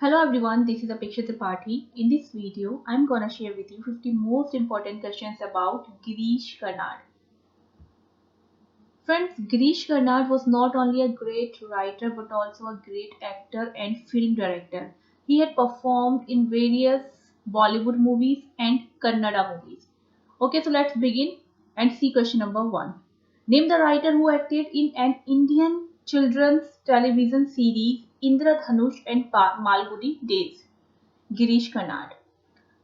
Hello everyone, this is Apeksha Tripathi. In this video, I'm gonna share with you 50 most important questions about Girish Karnad. Friends, Girish Karnad was not only a great writer but also a great actor and film director. He had performed in various Bollywood movies and Kannada movies. Okay, so let's begin and see question number 1. Name the writer who acted in an Indian children's television series Indradhanush and Malgudi Days. Girish Karnad.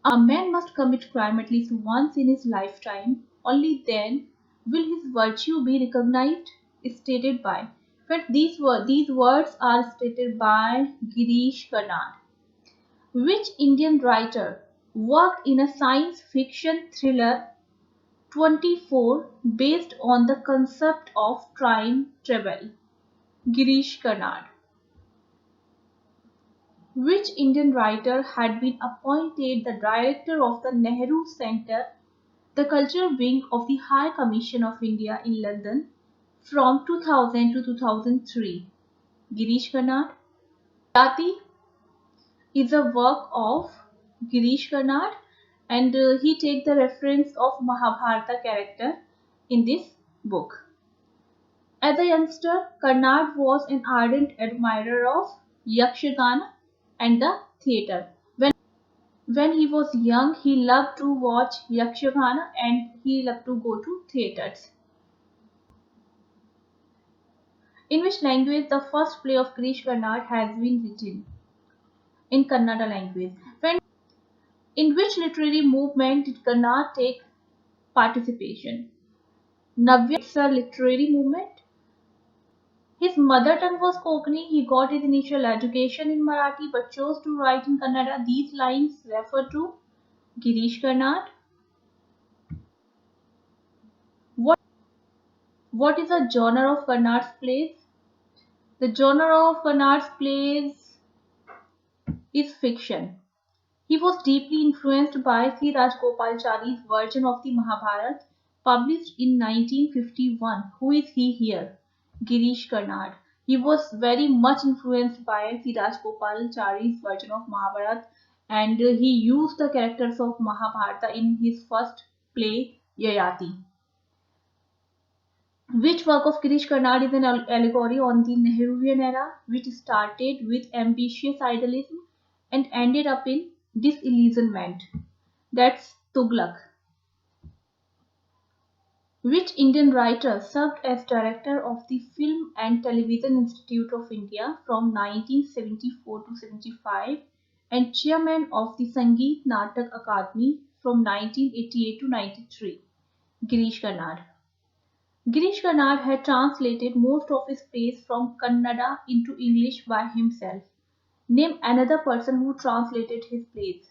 A man must commit crime at least once in his lifetime. Only then will his virtue be recognized. Stated by. But these words are stated by Girish Karnad. Which Indian writer worked in a science fiction thriller 24 based on the concept of time travel? Girish Karnad. Which Indian writer had been appointed the director of the Nehru Centre, the cultural wing of the High Commission of India in London from 2000 to 2003? Girish Karnad. Yati is a work of Girish Karnad and he takes the reference of Mahabharata character in this book. As a youngster, Karnad was an ardent admirer of Yakshagana and the theatre. When he was young, he loved to watch Yakshagana and he loved to go to theatres. In which language the first play of Girish Karnad has been written? In Kannada language. In which literary movement did Karnad take participation? Navya, it's a literary movement. His mother tongue was Konkani. He got his initial education in Marathi but chose to write in Kannada. These lines refer to Girish Karnad. What is the genre of Karnad's plays? The genre of Karnad's plays is fiction. He was deeply influenced by C. Rajgopalachari's version of the Mahabharata published in 1951. Who is he here? Girish Karnad. He was very much influenced by C. Rajgopalachari's version of Mahabharata and he used the characters of Mahabharata in his first play Yayati. Which work of Girish Karnad is an allegory on the Nehruvian era, which started with ambitious idealism and ended up in disillusionment? That's Tughlaq. Which Indian writer served as director of the Film and Television Institute of India from 1974 to 75 and chairman of the Sangeet Natak Akademi from 1988 to 93? Girish Karnad. Girish Karnad had translated most of his plays from Kannada into English by himself. Name another person who translated his plays.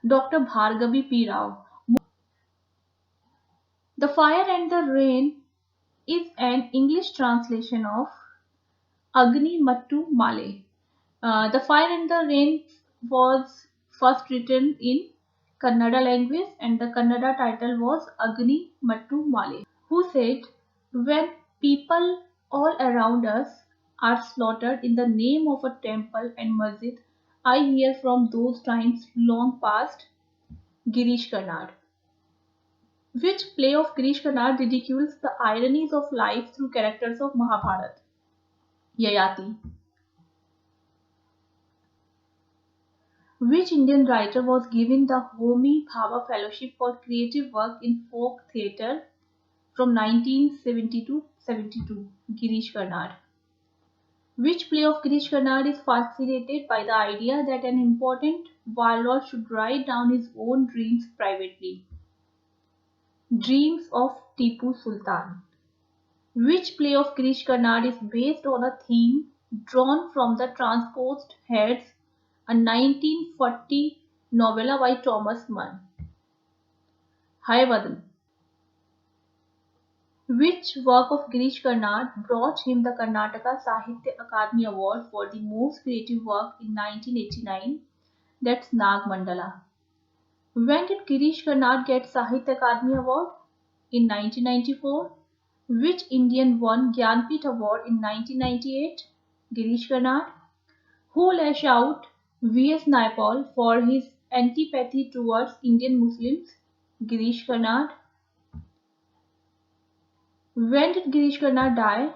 Dr. Bhargavi P. Rao. The Fire and the Rain is an English translation of Agni Mattu Male. The Fire and the Rain was first written in Kannada language and the Kannada title was Agni Mattu Male. Who said, when people all around us are slaughtered in the name of a temple and masjid, I hear from those times long past? Girish Karnad. Which play of Girish Karnad ridicules the ironies of life through characters of Mahabharata? Yayati. Which Indian writer was given the Homi Bhabha Fellowship for Creative Work in Folk Theatre from 1970 to 72? Girish Karnad. Which play of Girish Karnad is fascinated by the idea that an important warlord should write down his own dreams privately? Dreams of Tipu Sultan. Which play of Girish Karnad is based on a theme drawn from the Transposed Heads, a 1940 novella by Thomas Mann? Hayavadan. Which work of Girish Karnad brought him the Karnataka Sahitya Akademi Award for the most creative work in 1989? That's Nag Mandala. When did Girish Karnad get Sahitya Akademi Award? In 1994. Which Indian won Gyanpith Award in 1998? Girish Karnad. Who lashed out V.S. Naipaul for his antipathy towards Indian Muslims. Girish Karnad. When did Girish Karnad die?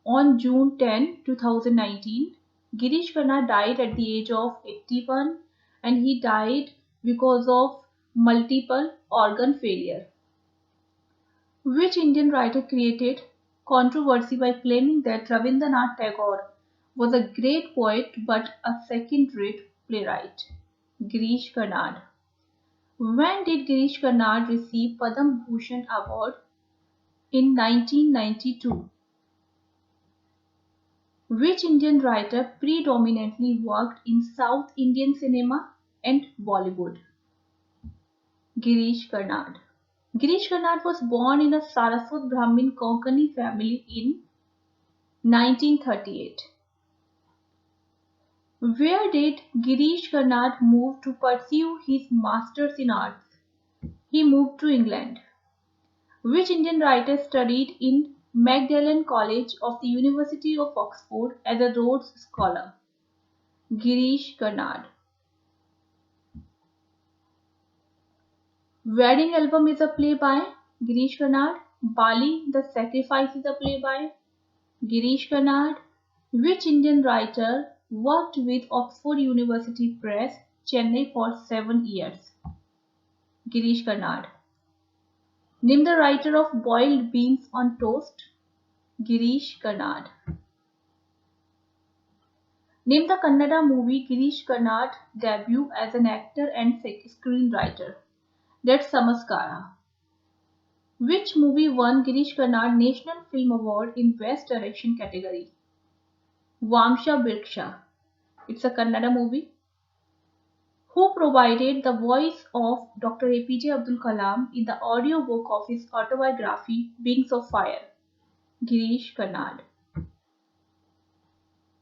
On June 10, 2019. Girish Karnad died at the age of 81 and he died because of multiple organ failure. Which Indian writer created controversy by claiming that Rabindranath Tagore was a great poet but a second-rate playwright? Girish Karnad. When did Girish Karnad receive Padma Bhushan Award? In 1992. Which Indian writer predominantly worked in South Indian cinema and Bollywood? Girish Karnad. Girish Karnad was born in a Saraswat Brahmin Konkani family in 1938. Where did Girish Karnad move to pursue his Masters in Arts? He moved to England. Which Indian writer studied in Magdalen College of the University of Oxford as a Rhodes Scholar? Girish Karnad. Wedding Album is a play by Girish Karnad. Bali, The Sacrifice is a play by Girish Karnad. Which Indian writer worked with Oxford University Press, Chennai for 7 years? Girish Karnad. Name the writer of Boiled Beans on Toast. Girish Karnad. Name the Kannada movie Girish Karnad debut as an actor and screenwriter. That's Samaskara. Which movie won Girish Karnad National Film Award in Best Direction category? Vamsha Briksha. It's a Kannada movie. Who provided the voice of Dr. APJ Abdul Kalam in the audiobook of his autobiography Wings of Fire? Girish Karnad.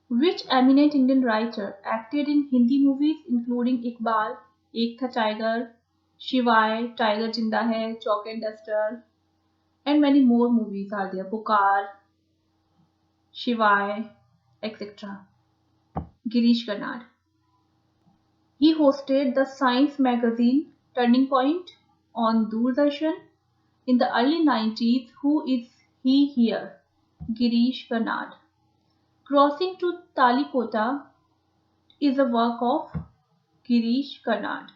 Which eminent Indian writer acted in Hindi movies including Iqbal, Ek Tha Tiger, Shivai, Tiger Jinda Hai, Chalk and Duster, and many more movies are there. Pukar, Shivai, etc. Girish Karnad. He hosted the science magazine Turning Point on Doordarshan in the early 90s. Who is he here? Girish Karnad. Crossing to Talikota is a work of Girish Karnad.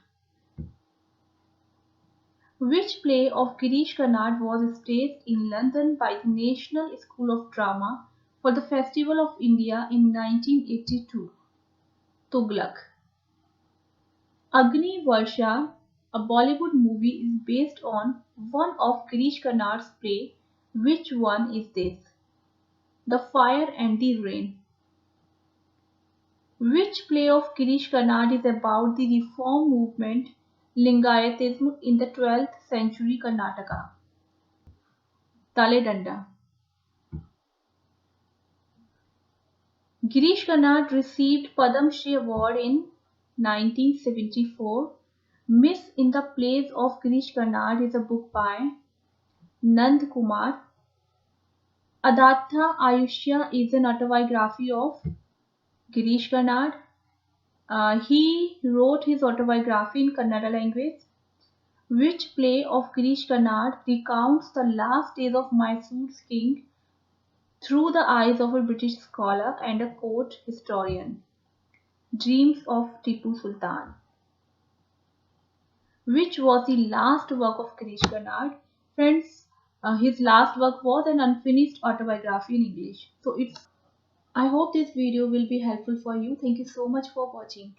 Which play of Girish Karnad was staged in London by the National School of Drama for the Festival of India in 1982? Tughlaq. Agni Varsha, a Bollywood movie, is based on one of Girish Karnad's play. Which one is this? The Fire and the Rain. Which play of Girish Karnad is about the reform movement Lingayatism in the 12th century Karnataka? Taledanda. Girish Karnad received Padma Shri Award in 1974. Miss in the Plays of Girish Karnad is a book by Nand Kumar. Adatha Ayushya is an autobiography of Girish Karnad. He wrote his autobiography in Kannada language. Which play of Girish Karnad recounts the last days of Mysore's king through the eyes of a British scholar and a court historian? Dreams of Tipu Sultan. Which was the last work of Girish Karnad? Friends, his last work was an unfinished autobiography in English. I hope this video will be helpful for you. Thank you so much for watching.